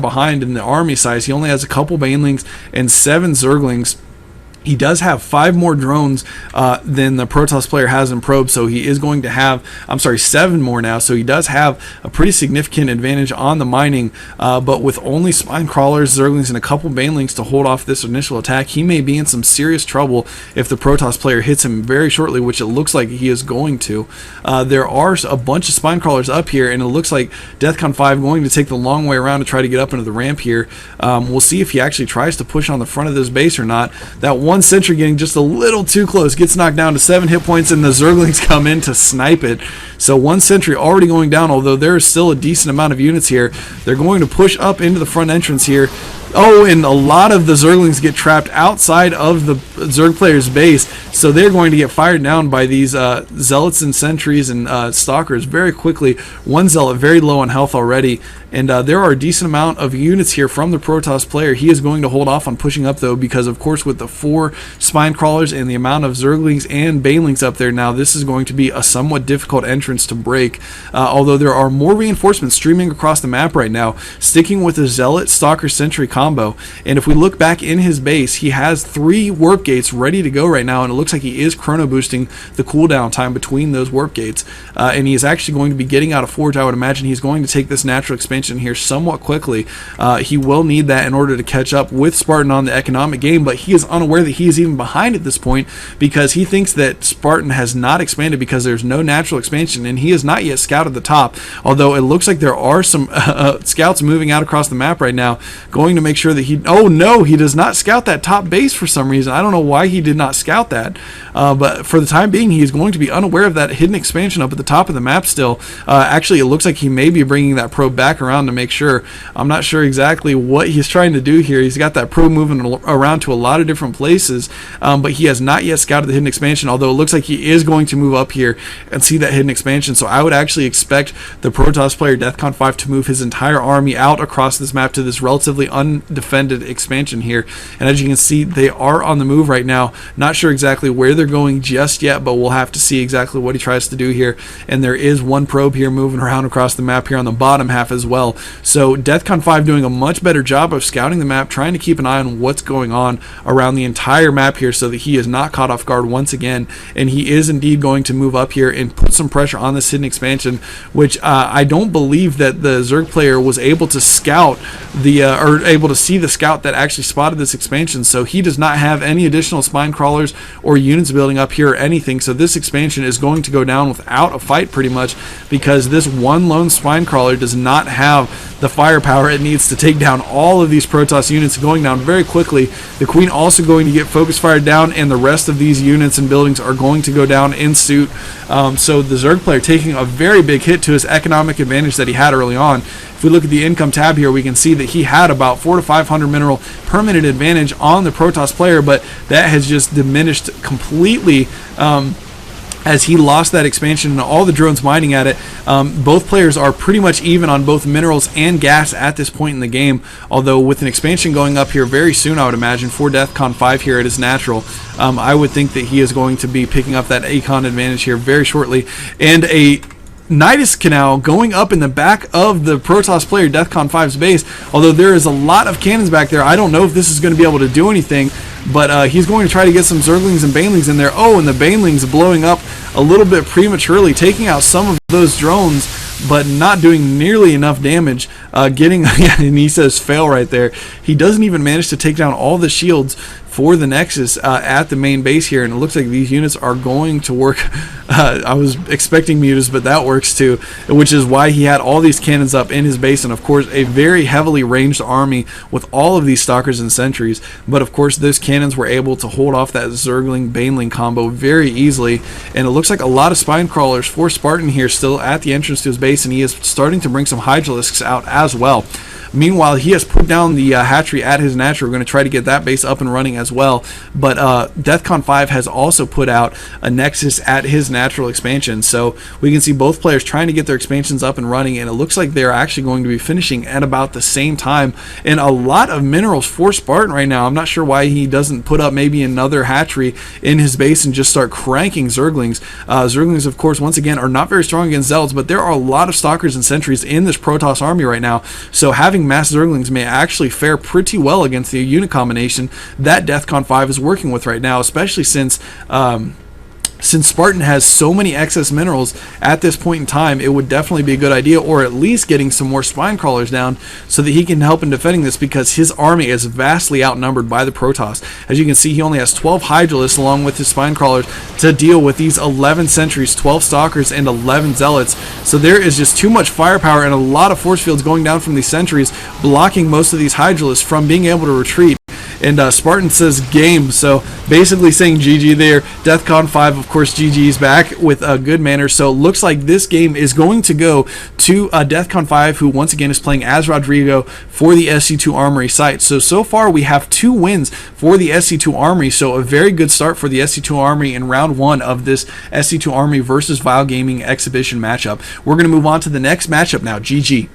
behind in the army size. He only has a couple banelings and 7 zerglings. He does have 5 more drones than the Protoss player has in probe, so he is going to have, 7 more now, so he does have a pretty significant advantage on the mining, but with only spine crawlers, zerglings, and a couple banelings to hold off this initial attack, he may be in some serious trouble if the Protoss player hits him very shortly, which it looks like he is going to. There are a bunch of spine crawlers up here, and it looks like DEFCON 5 going to take the long way around to try to get up into the ramp here. We'll see if he actually tries to push on the front of this base or not. That one sentry getting just a little too close, gets knocked down to 7 hit points, and the zerglings come in to snipe it. So one sentry already going down, although there is still a decent amount of units here. They're going to push up into the front entrance here. Oh, and a lot of the zerglings get trapped outside of the zerg player's base, so they're going to get fired down by these zealots and sentries and stalkers very quickly. One zealot very low on health already, and there are a decent amount of units here from the Protoss player. He is going to hold off on pushing up, though, because of course with the 4 spine crawlers and the amount of zerglings and banelings up there now, this is going to be a somewhat difficult entrance to break, although there are more reinforcements streaming across the map right now, sticking with the zealot stalker sentry combo. And if we look back in his base, he has 3 warp gates ready to go right now, and it looks like he is chrono boosting the cooldown time between those warp gates, and he is actually going to be getting out of Forge. I would imagine he's going to take this natural expansion here somewhat quickly. He will need that in order to catch up with Spartan on the economic game, but he is unaware that he is even behind at this point because he thinks that Spartan has not expanded because there's no natural expansion, and he has not yet scouted the top, although it looks like there are some scouts moving out across the map right now, going to make sure that he, oh no, he does not scout that top base for some reason. I don't know why he did not scout that, but for the time being he is going to be unaware of that hidden expansion up at the top of the map still. Actually, it looks like he may be bringing that probe back around to make sure. I'm not sure exactly what he's trying to do here. He's got that probe moving around to a lot of different places, but he has not yet scouted the hidden expansion, although it looks like he is going to move up here and see that hidden expansion. So I would actually expect the Protoss player DEFCON 5 to move his entire army out across this map to this relatively undefended expansion here, and as you can see, they are on the move right now. Not sure exactly where they're going just yet, but we'll have to see exactly what he tries to do here. And there is one probe here moving around across the map here on the bottom half as well. So DEFCON 5 doing a much better job of scouting the map, trying to keep an eye on what's going on around the entire map here so that he is not caught off guard once again, and he is indeed going to move up here and put some pressure on this hidden expansion, which I don't believe that the Zerg player was able to scout the or able to see the scout that actually spotted this expansion, so he does not have any additional spine crawlers or units building up here or anything. So this expansion is going to go down without a fight pretty much, because this one lone spine crawler does not have the firepower it needs to take down all of these Protoss units, going down very quickly. The Queen also going to get focus fired down, and the rest of these units and buildings are going to go down in suit. So the Zerg player taking a very big hit to his economic advantage that he had early on. If we look at the income tab here, we can see that he had about 400 to 500 mineral per minute advantage on the Protoss player, but that has just diminished completely as he lost that expansion and all the drones mining at it. Both players are pretty much even on both minerals and gas at this point in the game, although with an expansion going up here very soon, I would imagine, for DEFCON 5 here, it is natural. I would think that he is going to be picking up that econ advantage here very shortly, and a Nidus Canal going up in the back of the Protoss player DEFCON 5's base, although there is a lot of cannons back there. I don't know if this is going to be able to do anything, but he's going to try to get some Zerglings and Banelings in there. Oh, and the Banelings blowing up a little bit prematurely, taking out some of those drones, but not doing nearly enough damage. Getting, yeah, and he says fail right there. He doesn't even manage to take down all the shields for the Nexus at the main base here, and it looks like these units are going to work. I was expecting Mutas, but that works too, which is why he had all these cannons up in his base, and of course a very heavily ranged army with all of these stalkers and sentries. But of course those cannons were able to hold off that Zergling Baneling combo very easily, and it looks like a lot of spine crawlers for Spartan here still at the entrance to his base, and he is starting to bring some Hydralisks out as well. Meanwhile, he has put down the hatchery at his natural. We're going to try to get that base up and running as well. But DEFCON 5 has also put out a Nexus at his natural expansion. So we can see both players trying to get their expansions up and running, and it looks like they're actually going to be finishing at about the same time. And a lot of minerals for Spartan right now. I'm not sure why he doesn't put up maybe another hatchery in his base and just start cranking Zerglings. Zerglings, of course, once again, are not very strong against Zealots, but there are a lot of Stalkers and Sentries in this Protoss army right now. So having having mass Zerglings may actually fare pretty well against the unit combination that DEFCON 5 is working with right now, especially since Spartan has so many excess minerals at this point in time. It would definitely be a good idea, or at least getting some more spine crawlers down so that he can help in defending this, because his army is vastly outnumbered by the Protoss. As you can see, he only has 12 Hydralisks along with his spine crawlers to deal with these 11 sentries, 12 stalkers, and 11 zealots. So there is just too much firepower and a lot of force fields going down from these sentries, blocking most of these Hydralisks from being able to retreat. And Spartan says game, so basically saying GG there. DEFCON 5, of course, GG's back with a good manner. So it looks like this game is going to go to DEFCON 5, who once again is playing as Rodrigo for the SC2 Armory site. So far we have 2 wins for the SC2 Armory, so a very good start for the SC2 Armory in round 1 of this SC2 Armory versus Vile Gaming exhibition matchup. We're going to move on to the next matchup now. GG.